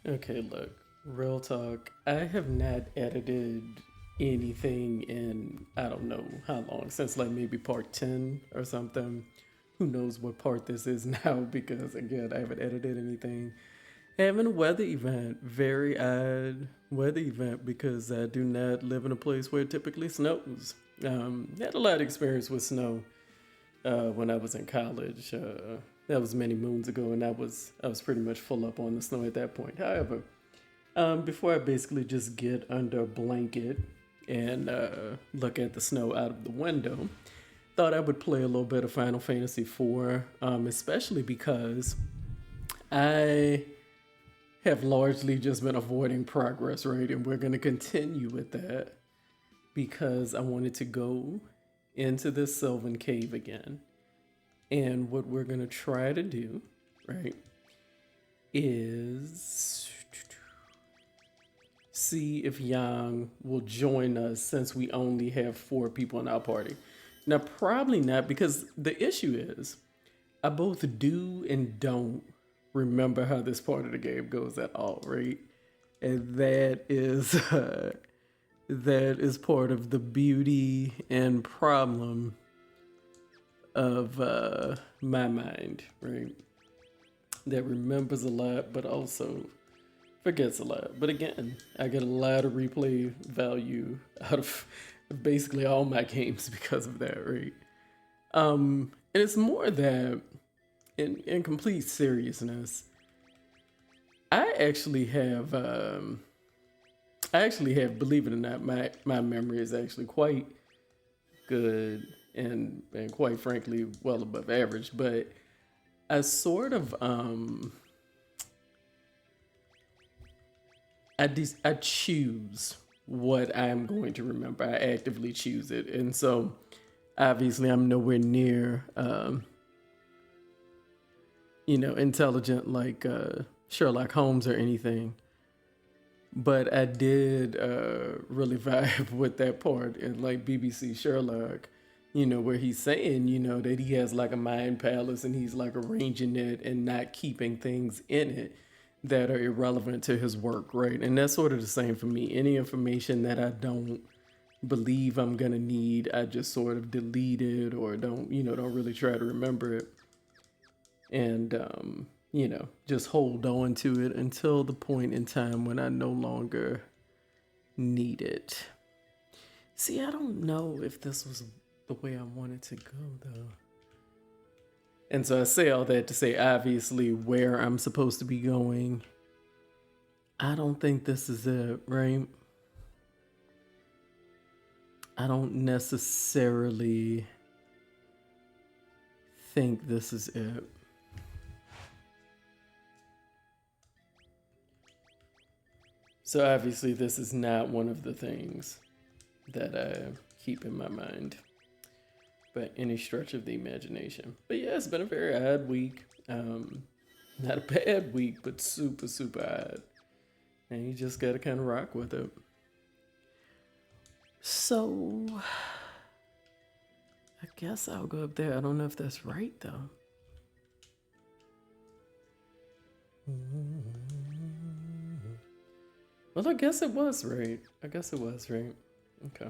Okay, look, real talk. I have not edited anything in I don't know how long, since like maybe part 10 or something. Who knows what part this is now because again, I haven't edited anything. Having a weather event, very odd weather event because I do not live in a place where it typically snows. Had a lot of experience with snow when I was in college. That was many moons ago, and I was pretty much full up on the snow at that point. However, before I basically just get under a blanket and look at the snow out of the window, thought I would play a little bit of Final Fantasy IV, especially because I have largely just been avoiding progress, right? And we're going to continue with that because I wanted to go into this Sylvan Cave again. And what we're going to try to do, right, is see if Yang will join us since we only have four people in our party. Now, probably not because the issue is I both do and don't remember how this part of the game goes at all, right? And that is part of the beauty and problem of my mind, right? That remembers a lot, but also forgets a lot. But again, I get a lot of replay value out of basically all my games because of that, right? And it's more that, in complete seriousness, I actually have, believe it or not, my memory is actually quite good and quite frankly well above average. But I sort of, I choose what I'm going to remember. I actively choose it, and so obviously I'm nowhere near, intelligent like Sherlock Holmes or anything. But I did really vibe with that part in like BBC Sherlock, where he's saying, that he has like a mind palace and he's like arranging it and not keeping things in it that are irrelevant to his work, right? And that's sort of the same for me. Any information that I don't believe I'm gonna need, I just sort of delete it or don't really try to remember it. And just hold on to it until the point in time when I no longer need it. See, I don't know if this was the way I wanted to go though. And so I say all that to say, obviously, where I'm supposed to be going, I don't think this is it, right? I don't necessarily think this is it. So obviously, this is not one of the things that I keep in my mind by any stretch of the imagination. But yeah, it's been a very odd week. Not a bad week, but super, super odd. And you just gotta kind of rock with it. So, I guess I'll go up there. I don't know if that's right though. Well, I guess it was right. I guess it was right. Okay.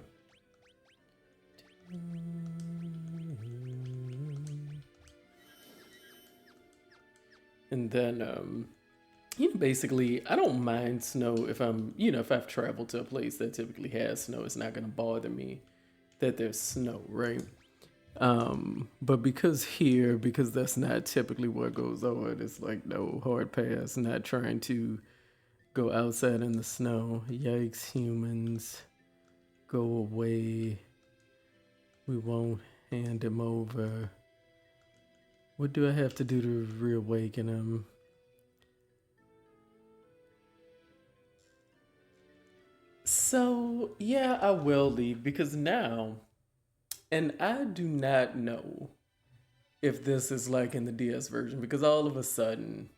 And then, basically, I don't mind snow if if I've traveled to a place that typically has snow, it's not going to bother me that there's snow, right? But because that's not typically what goes on, it's like no hard pass, not trying to go outside in the snow. Yikes, humans, go away. We won't hand him over. What do I have to do to reawaken him? So, yeah, I will leave because now, and I do not know if this is like in the DS version because all of a sudden,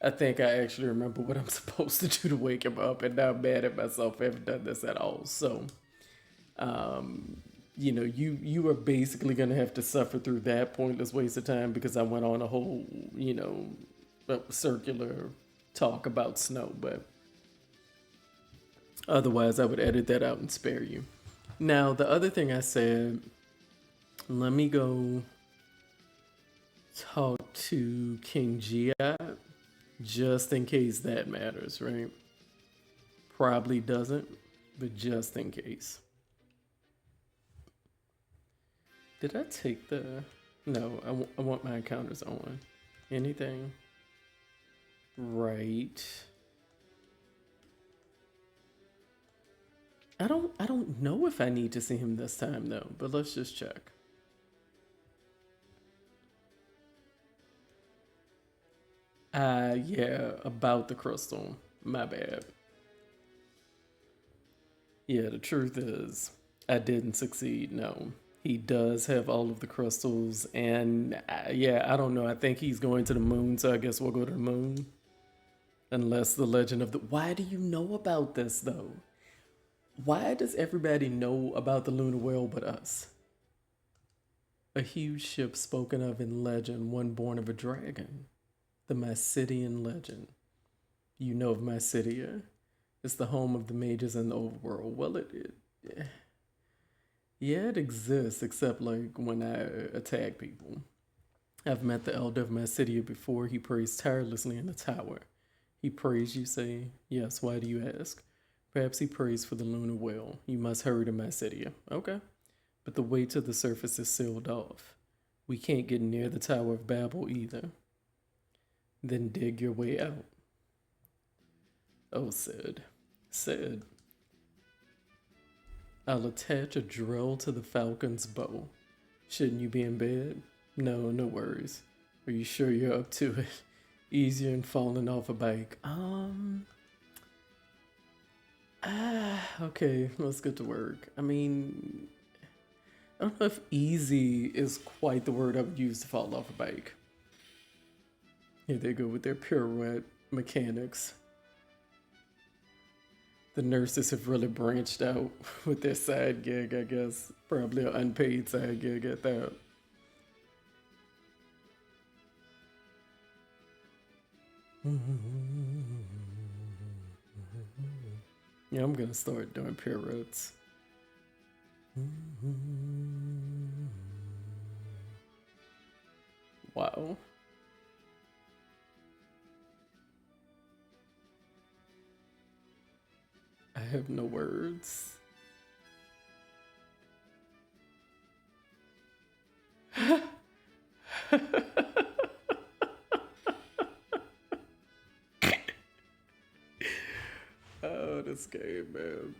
I think I actually remember what I'm supposed to do to wake him up, and now I'm mad at myself. I haven't done this at all. So, um, you are basically gonna have to suffer through that pointless waste of time because I went on a whole, circular talk about snow, but otherwise I would edit that out and spare you. Now, the other thing I said, let me go talk to King Gia just in case that matters, right? Probably doesn't, but just in case. Did I take the... No, I want my encounters on. Anything? Right. I don't know if I need to see him this time though, but let's just check. Yeah, about the crystal. My bad. Yeah, the truth is, I didn't succeed. No, he does have all of the crystals, and yeah, I don't know. I think he's going to the moon, so I guess we'll go to the moon. Unless the legend of the. Why do you know about this though? Why does everybody know about the lunar whale but us? A huge ship spoken of in legend, one born of a dragon. The Mysidian legend. You know of Mysidia? It's the home of the mages in the overworld. Well, yeah, it exists, except like when I attack people. I've met the elder of Mysidia before. He prays tirelessly in the tower. He prays, you say? Yes, why do you ask? Perhaps he prays for the lunar whale. You must hurry to Mysidia. Okay. But the way to the surface is sealed off. We can't get near the Tower of Babel either. Then dig your way out. Oh, Sid. Sid. I'll attach a drill to the falcon's bow. Shouldn't you be in bed? No, no worries. Are you sure you're up to it? Easier than falling off a bike. Okay, let's get to work. I mean, I don't know if easy is quite the word I would use to fall off a bike. Here they go with their pirouette mechanics. The nurses have really branched out with their side gig, I guess. Probably an unpaid side gig at that. Yeah, I'm gonna start doing pirouettes. Wow. I have no words. Oh, this game, man.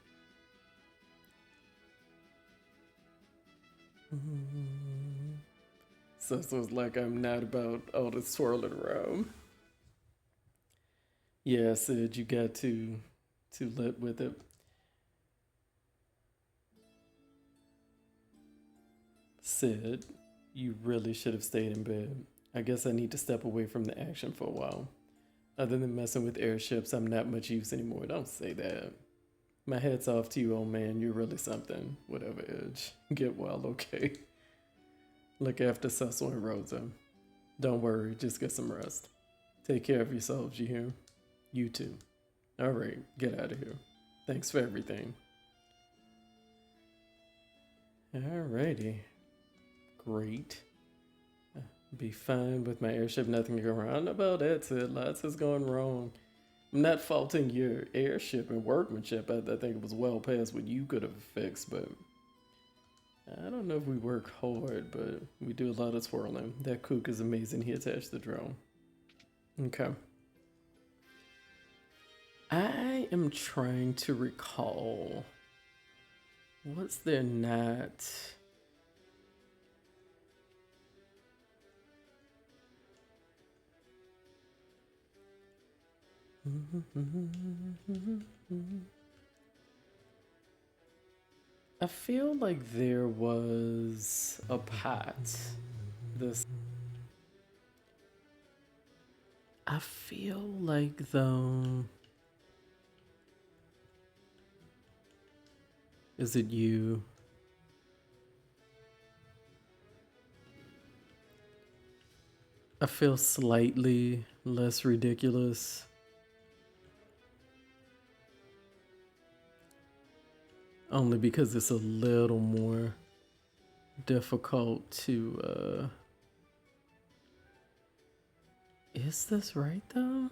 So it's like I'm not about all this swirling around. Yeah, Sid, you got too lit with it. Sid, you really should have stayed in bed. I guess I need to step away from the action for a while. Other than messing with airships, I'm not much use anymore. Don't say that. My head's off to you, old man. You're really something. Whatever, Edge. Get well, okay? Look after Cecil and Rosa. Don't worry, just get some rest. Take care of yourselves, you hear? You too. Alright, get out of here. Thanks for everything. Alrighty. Great. Be fine with my airship, nothing to go wrong. About that, Sid. Lots is going wrong. I'm not faulting your airship and workmanship. I think it was well past what you could have fixed, but I don't know if we work hard, but we do a lot of swirling. That kook is amazing. He attached the drone. Okay. I am trying to recall. What's there not? I feel like there was a pot. This. I feel like though. Is it you? I feel slightly less ridiculous only because it's a little more difficult to is this right though?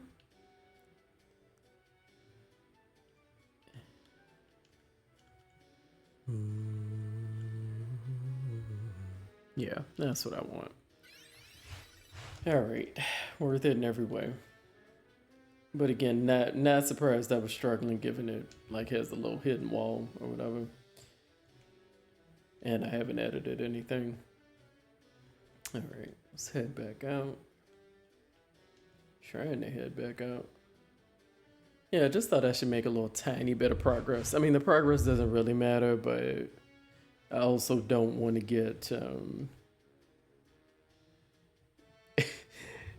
Yeah, that's what I want. All right, worth it in every way. But again, not surprised I was struggling, given it like has a little hidden wall or whatever, and I haven't edited anything. All right, let's head back out. Trying to head back out. Yeah, I just thought I should make a little tiny bit of progress. I mean, the progress doesn't really matter, but I also don't want to get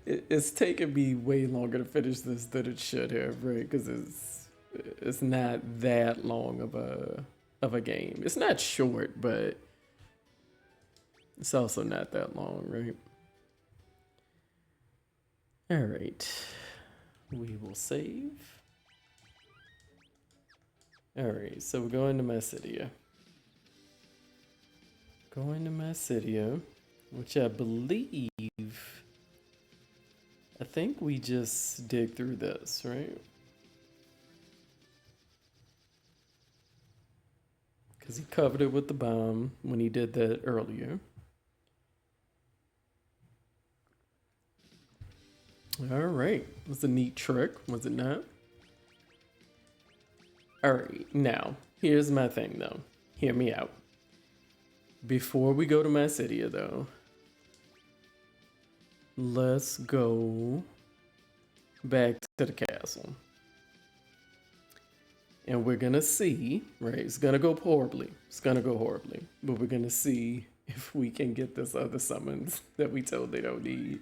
it's taken me way longer to finish this than it should have, right? Because it's not that long of a game. It's not short, but it's also not that long, right? All right, we will save. All right, so we're going to Mysidia. Going to Mysidia, which I believe, I think we just dig through this, right? Because he covered it with the bomb when he did that earlier. All right, that's a neat trick, was it not? All right, now, here's my thing though. Hear me out. Before we go to Mysidia though, let's go back to the castle. And we're gonna see, right? It's gonna go horribly. It's gonna go horribly. But we're gonna see if we can get this other summons that we told they don't need,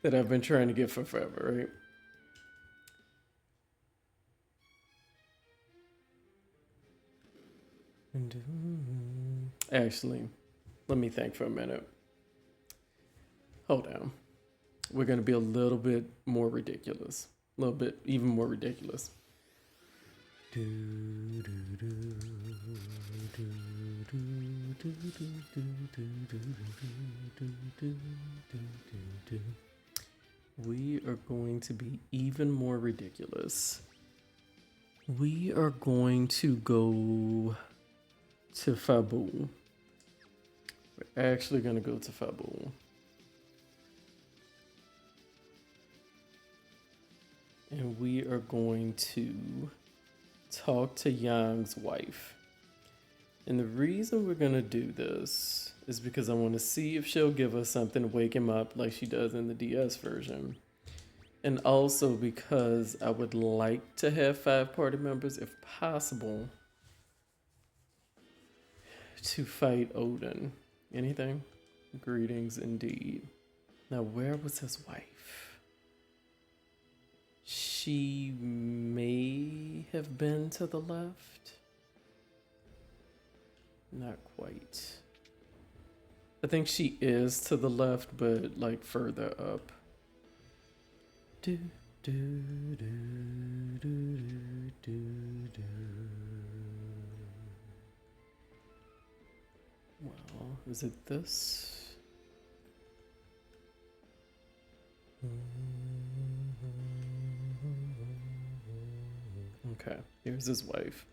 that I've been trying to get for forever, right? Actually, let me think for a minute. Hold on. We're gonna be a little bit more ridiculous. A little bit even more ridiculous. We are going to be even more ridiculous. We are going to go to Fabul. We're actually going to go to Fabul. And we are going to talk to Yang's wife. And the reason we're going to do this is because I want to see if she'll give us something to wake him up like she does in the DS version. And also because I would like to have 5 party members, if possible, to fight Odin. Anything? Greetings indeed. Now, where was his wife? She may have been to the left. Not quite. I think she is to the left, but like further up. Do, do, do, do, do, do. Well, is it this? Okay, here's his wife.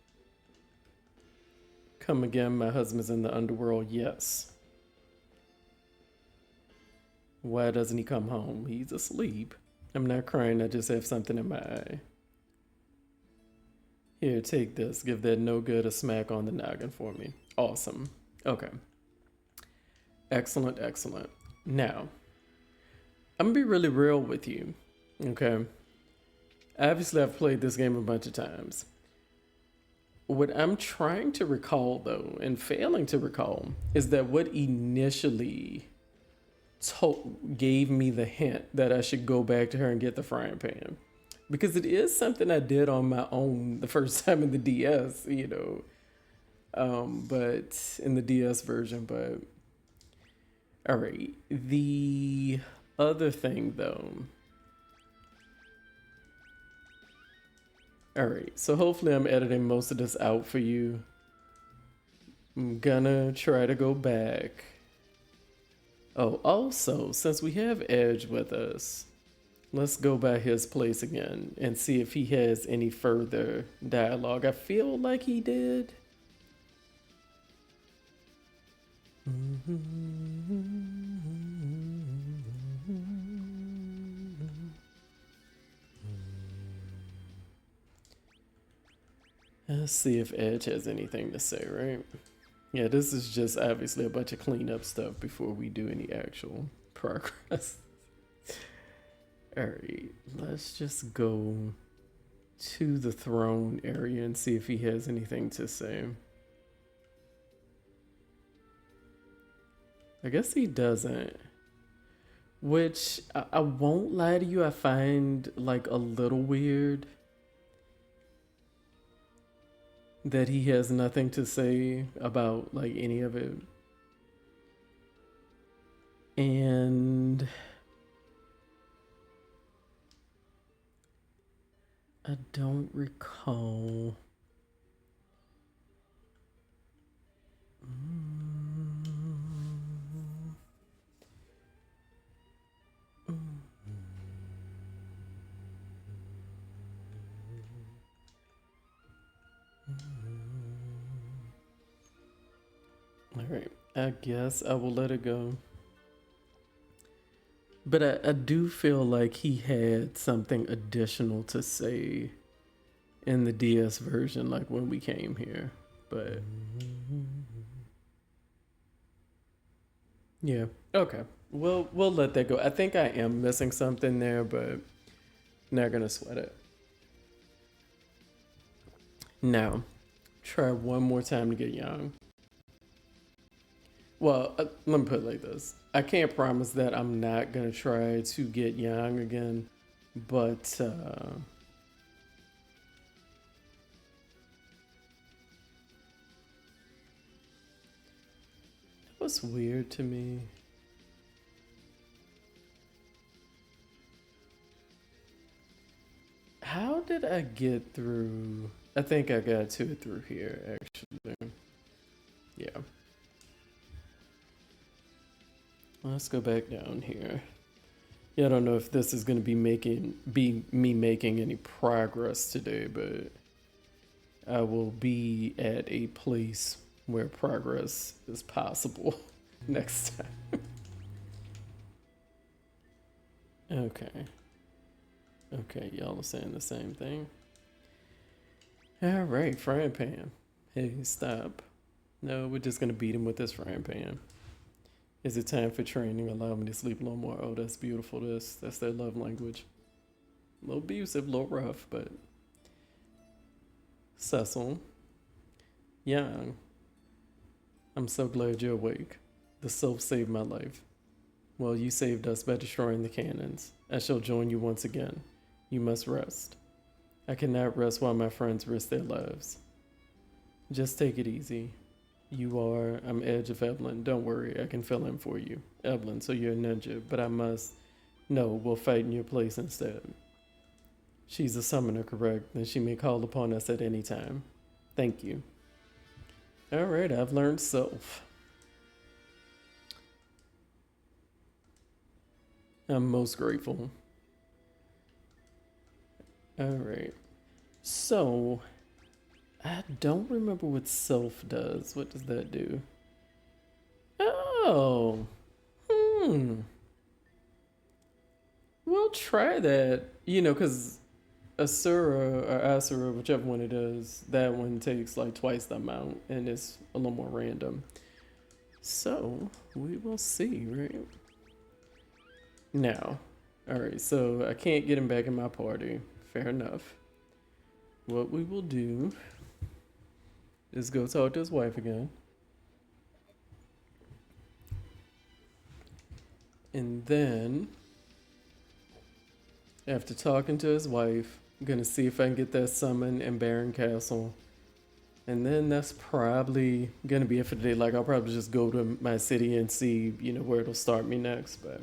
Come again, my husband's in the underworld, yes. Why doesn't he come home? He's asleep. I'm not crying, I just have something in my eye. Here, take this. Give that no good a smack on the noggin for me. Awesome. Okay. Excellent, excellent. Now, I'm gonna be really real with you, okay? Obviously, I've played this game a bunch of times. What I'm trying to recall, though, and failing to recall, is that what initially gave me the hint that I should go back to her and get the frying pan. Because it is something I did on my own the first time in the DS, you know. But in the DS version, but... All right, the other thing, though... All right, so hopefully I'm editing most of this out for you. I'm gonna try to go back. Oh, also, since we have Edge with us, let's go by his place again and see if he has any further dialogue. I feel like he did. Let's see if Edge has anything to say, right? Yeah, this is just obviously a bunch of cleanup stuff before we do any actual progress. Alright, let's just go to the throne area and see if he has anything to say. I guess he doesn't. Which, I won't lie to you, I find like a little weird that he has nothing to say about like any of it. And I don't recall. Alright, I guess I will let it go. But I do feel like he had something additional to say in the DS version, like when we came here. But yeah, okay. We'll let that go. I think I am missing something there, but not gonna sweat it. Now, try one more time to get young. Well, let me put it like this. I can't promise that I'm not gonna try to get young again, but that was weird to me. How did I get through? I think I got to it through here, actually. Yeah. Let's go back down here. Yeah, I don't know if this is going to be me making any progress today, but I will be at a place where progress is possible next time. Okay. Okay, y'all are saying the same thing. All right, frying pan. Hey, stop. No, we're just gonna beat him with this frying pan. Is it time for training? Allow me to sleep a little more. Oh, that's beautiful. That's their love language. A little abusive, a little rough, but Cecil, young. I'm so glad you're awake. The soap saved my life. Well, you saved us by destroying the cannons. I shall join you once again. You must rest. I cannot rest while my friends risk their lives. Just take it easy. I'm Edge of Evelyn. Don't worry, I can fill in for you. Evelyn, so you're a ninja, but I must. No, we'll fight in your place instead. She's a summoner, correct? Then she may call upon us at any time. Thank you. Alright, I've learned self. I'm most grateful. Alright. So, I don't remember what self does. What does that do? Oh. We'll try that. Because Asura or Asura, whichever one it is, that one takes like twice the amount and it's a little more random. So, we will see, right? Now. Alright, so I can't get him back in my party. Fair enough. What we will do is go talk to his wife again. And then, after talking to his wife, I'm gonna see if I can get that summon in Baron Castle. And then that's probably gonna be it for today. Like, I'll probably just go to my city and see, where it'll start me next. But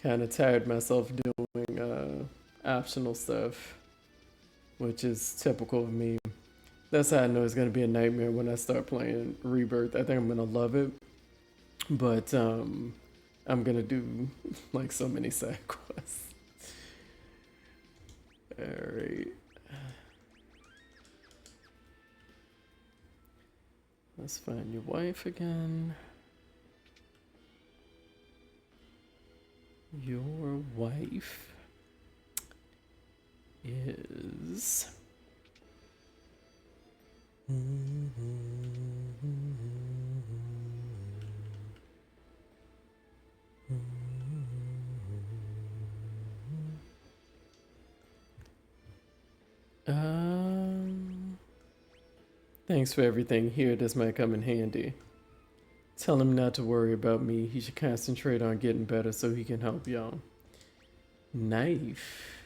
kind of tired myself doing optional stuff, which is typical of me. That's how I know it's gonna be a nightmare when I start playing Rebirth. I think I'm gonna love it, but I'm gonna do like so many side quests. All right. Let's find your wife again. Your wife is. Thanks for everything here. This might come in handy. Tell him not to worry about me. He should concentrate on getting better so he can help y'all. Knife.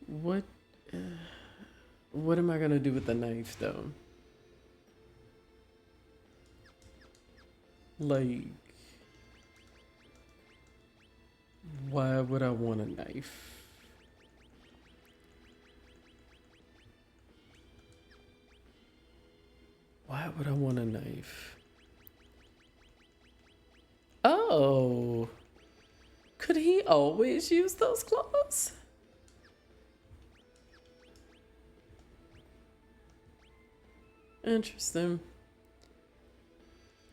What? What am I gonna do with the knife, though? Like, why would I want a knife? Why would I want a knife? Oh, could he always use those claws? Interesting.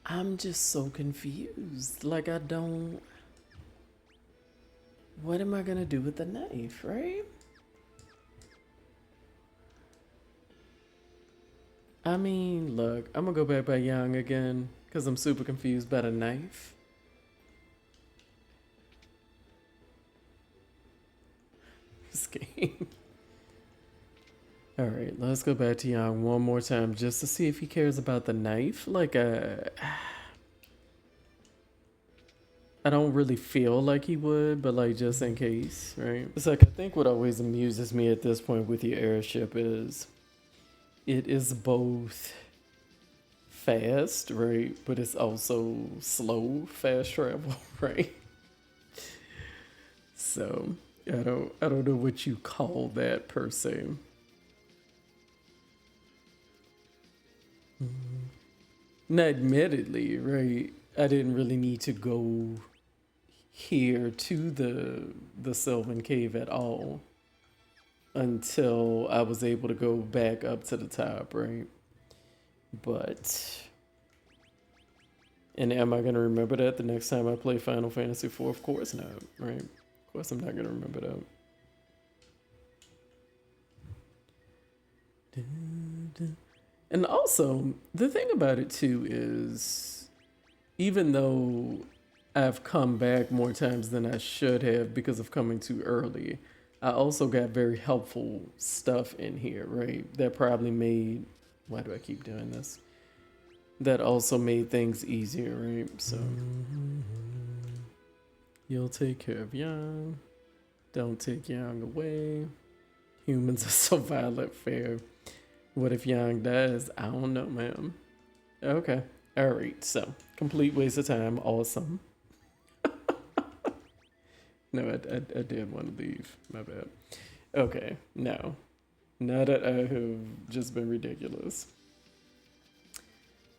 I'm just so confused. Like, I don't. What am I gonna do with the knife, right? I mean, look, I'm gonna go back by Yang again because I'm super confused by the knife. This game. All right, let's go back to Yang one more time just to see if he cares about the knife. Like, I don't really feel like he would, but like just in case, right? It's like I think what always amuses me at this point with your airship is it is both fast, right? But it's also slow fast travel, right? So I don't know what you call that per se. Now, admittedly, right? I didn't really need to go here to the Sylvan Cave at all until I was able to go back up to the top, right? But and am I gonna remember that the next time I play Final Fantasy IV? Of course not, right? Of course I'm not gonna remember that. And also, the thing about it too is, even though I've come back more times than I should have because of coming too early, I also got very helpful stuff in here, right? That probably made. Why do I keep doing this? That also made things easier, right? So, you'll take care of Yang. Don't take Yang away. Humans are so violent, fair. What if Yang dies? I don't know, ma'am. Okay. All right. So, complete waste of time. Awesome. No, I did want to leave. My bad. Okay. Now that I have just been ridiculous,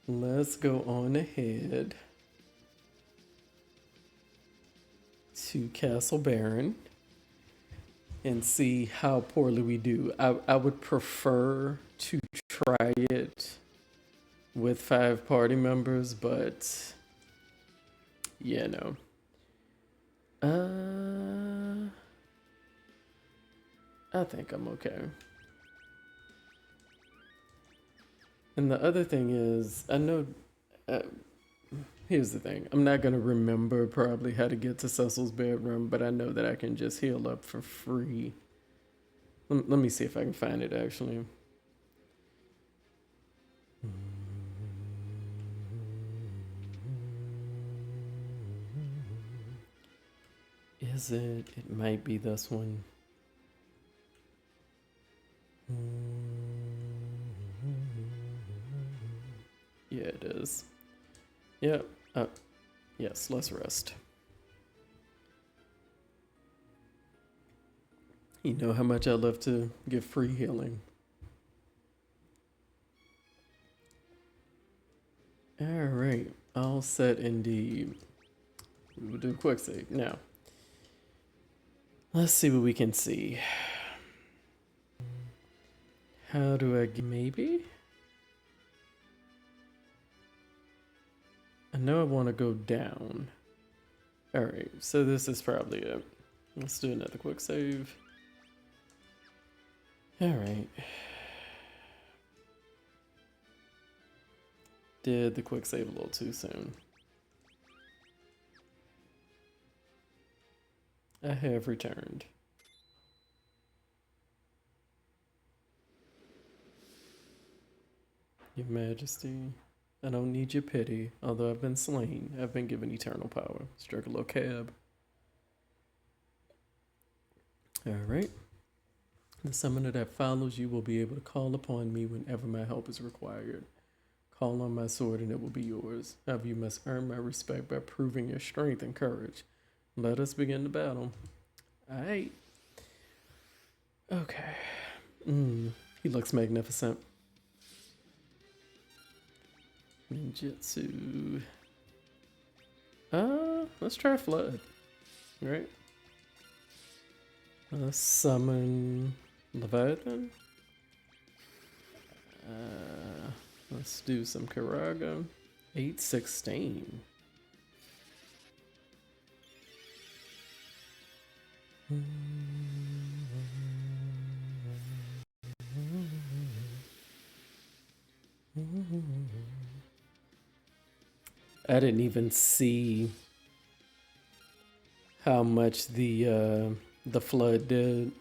let's go on ahead to Castle Baron and see how poorly we do. I would prefer to try it with 5 party members, but yeah, no. I think I'm okay. And the other thing is, I know. Here's the thing. I'm not gonna remember probably how to get to Cecil's bedroom, but I know that I can just heal up for free. Let me see if I can find it actually. Is it? It might be this one. Yeah, it is. Yep. Yes, let's rest. You know how much I love to give free healing. Alright, all set indeed. We will do a quick save. Now, let's see what we can see. How do I get, maybe? I know I want to go down. Alright, so this is probably it. Let's do another quick save. Alright. Did the quick save a little too soon. I have returned. Your Majesty, I don't need your pity. Although I've been slain, I've been given eternal power. Strike a little cab. Alright. The summoner that follows you will be able to call upon me whenever my help is required. Call on my sword and it will be yours. However, you must earn my respect by proving your strength and courage. Let us begin the battle. Alright. Okay. He looks magnificent. Ninjutsu. Let's try Flood. Right? Summon Leviathan. Let's do some Karaga. 816. I didn't even see how much the flood did.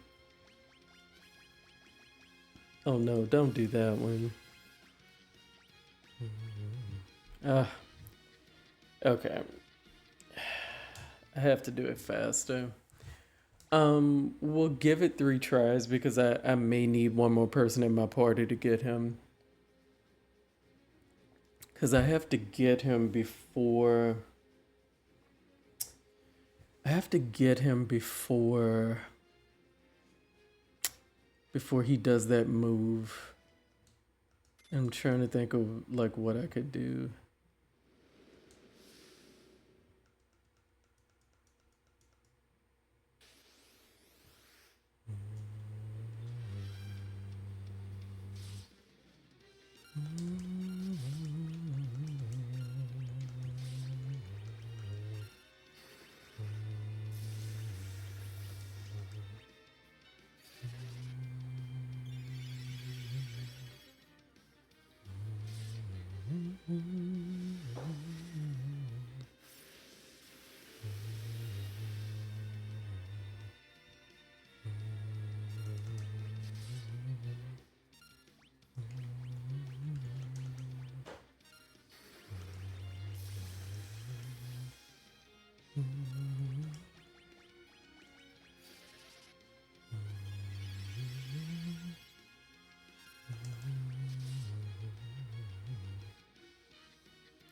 Oh no, don't do that one. Okay. I have to do it faster. We'll give it 3 tries because I may need one more person in my party to get him. Because I have to get him before... before he does that move. I'm trying to think of like what I could do.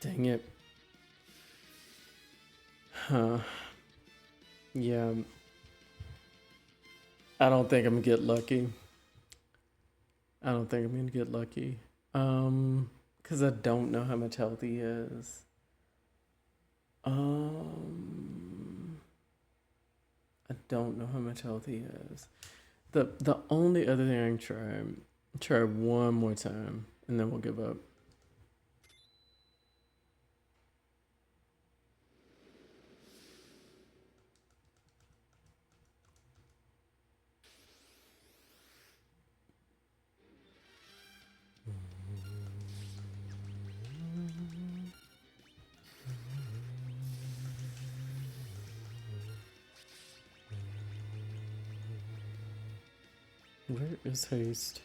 Dang it. Huh. Yeah. I don't think I'm gonna get lucky. Because I don't know how much health he is. I don't know how much health he has. The only other thing I can try one more time, and then we'll give up. Where is haste?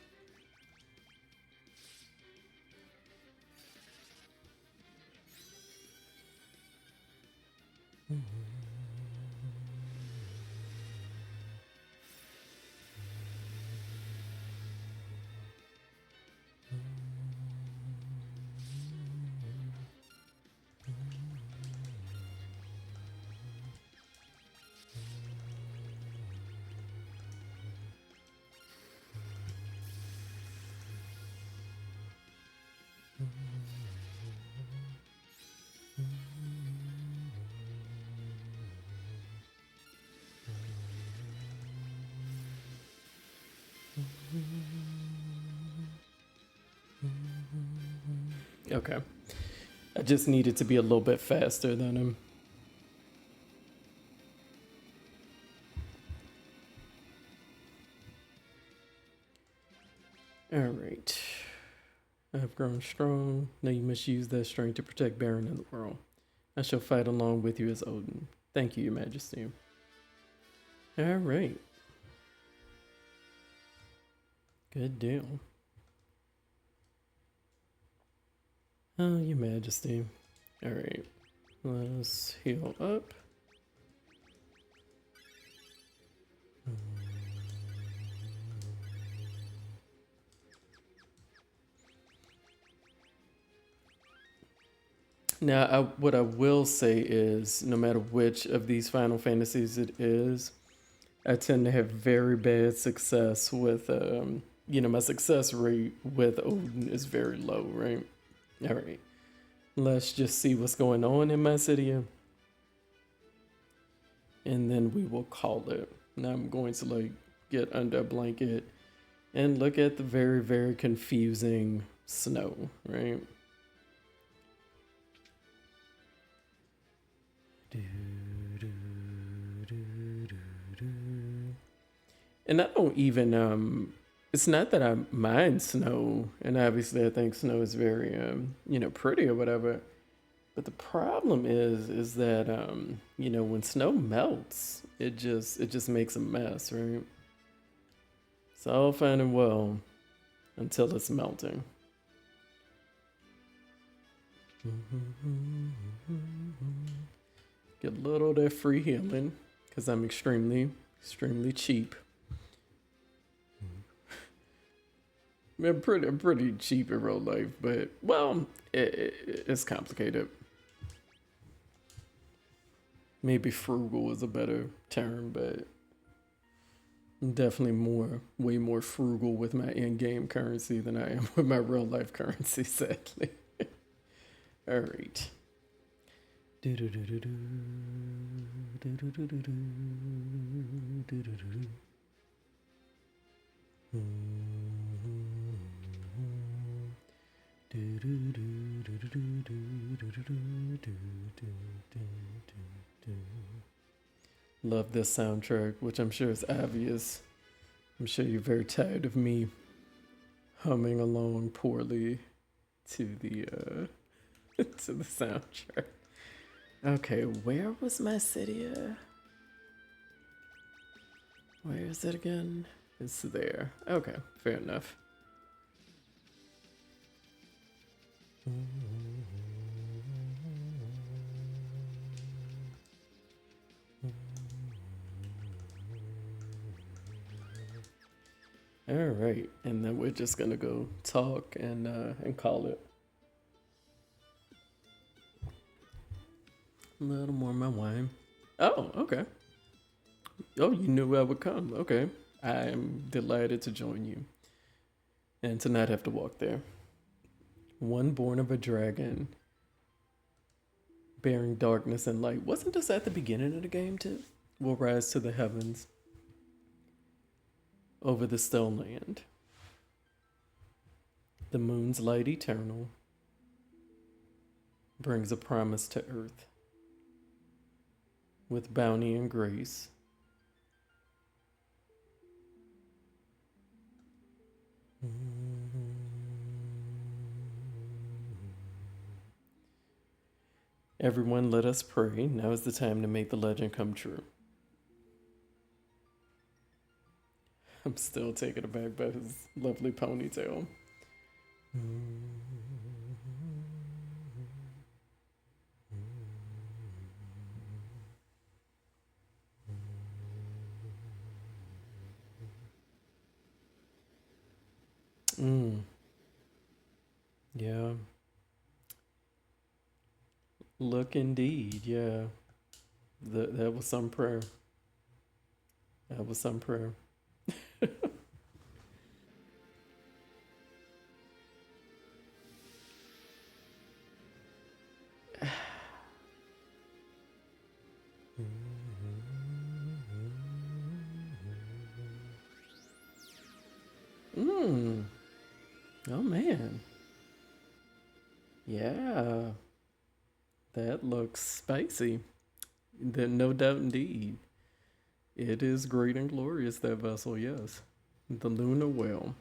Okay. I just needed to be a little bit faster than him. Alright. I have grown strong. Now you must use that strength to protect Baron and the world. I shall fight along with you as Odin. Thank you, Your Majesty. Alright. Good deal. Oh, Your Majesty. Alright. Let's heal up. Now, what I will say is, no matter which of these Final Fantasies it is, I tend to have very bad success with, my success rate with Odin is very low, right? All right. Let's just see what's going on in my city. And then we will call it. Now I'm going to get under a blanket and look at the very, very confusing snow, right? And I don't even it's not that I mind snow, and obviously I think snow is very pretty or whatever. But the problem is that when snow melts, it just makes a mess, right? It's all fine and well until it's melting. Get a little of that free healing because I'm extremely cheap. I'm pretty cheap in real life, but well, it's complicated. Maybe frugal is a better term, but I'm definitely way more frugal with my in-game currency than I am with my real life currency, sadly. All right. Love this soundtrack, which I'm sure is obvious. I'm sure you're very tired of me humming along poorly to the to the soundtrack. Okay, where was my city? Where is it again? It's there. Okay, fair enough. All right, and then we're just gonna go talk and call it. A little more of my wine. Oh, okay. Oh, you knew I would come. Okay. I am delighted to join you and to not have to walk there. One born of a dragon, bearing darkness and light. Wasn't this at the beginning of the game, too? Will rise to the heavens over the still land. The moon's light eternal brings a promise to earth with bounty and grace. Everyone, let us pray. Now is the time to make the legend come true. I'm still taken aback by his lovely ponytail. Yeah. Look indeed, yeah. That was some prayer. That was some prayer. Mmm. Oh man. Yeah. That looks spicy. No doubt indeed. It is great and glorious, that vessel, yes. The Lunar Whale.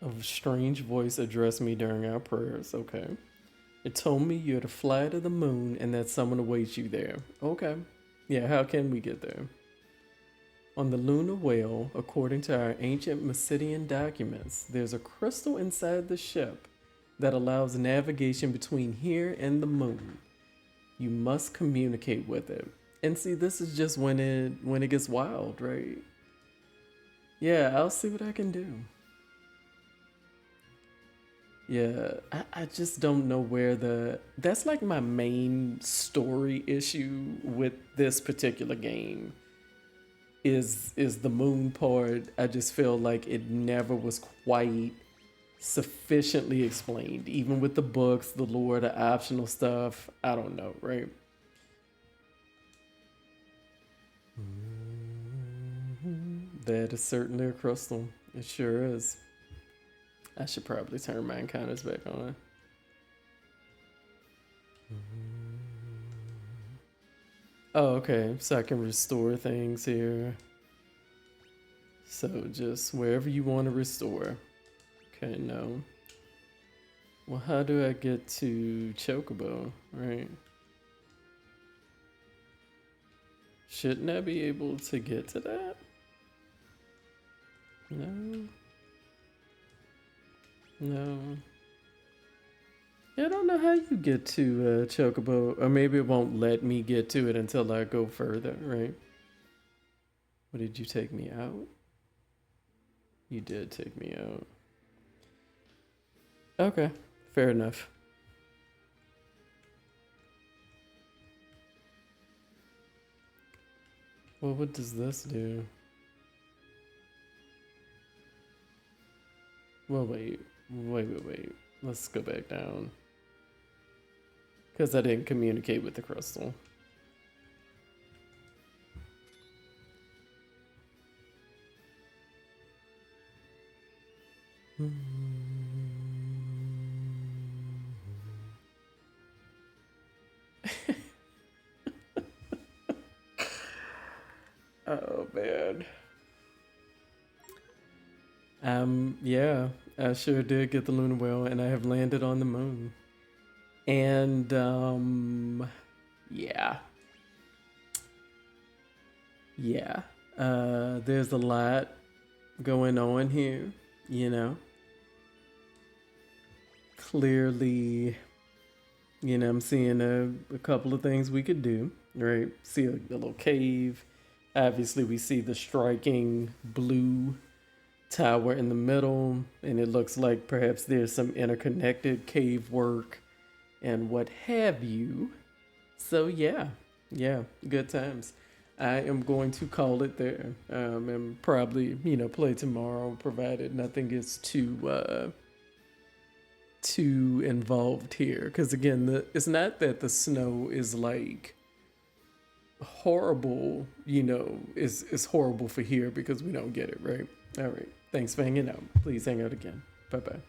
A strange voice addressed me during our prayers. Okay. It told me you're to fly to the moon and that someone awaits you there. Okay. Yeah, how can we get there? On the lunar whale, according to our ancient Mysidian documents, there's a crystal inside the ship that allows navigation between here and the moon. You must communicate with it. And see, this is just when it gets wild, right? Yeah, I'll see what I can do. Yeah, I just don't know where that's like my main story issue with this particular game is the moon part. I just feel like it never was quite sufficiently explained, even with the books, the lore, the optional stuff. I don't know, right? That is certainly a crystal. It sure is. I should probably turn my encounters back on. Oh, okay. So I can restore things here. So just wherever you want to restore. Okay, no. Well, how do I get to Chocobo, right? Shouldn't I be able to get to that? No. No. Yeah, I don't know how you get to Chocobo, or maybe it won't let me get to it until I go further, right? What, did you take me out? You did take me out. Okay, fair enough. Well, what does this do? Well, wait. Let's go back down. Because I didn't communicate with the crystal. Oh, man. Yeah, I sure did get the lunar whale, and I have landed on the moon. And, yeah. Yeah. There's a lot going on here, you know. Clearly, I'm seeing a couple of things we could do, right? See a little cave. Obviously, we see the striking blue tower in the middle, and it looks like perhaps there's some interconnected cave work and what have you. So yeah, good times. I am going to call it there, and probably play tomorrow, provided nothing gets too involved here. Because again, it's not that the snow is like horrible. Is horrible for here because we don't get it right. All right. Thanks for hanging out. Please hang out again. Bye bye.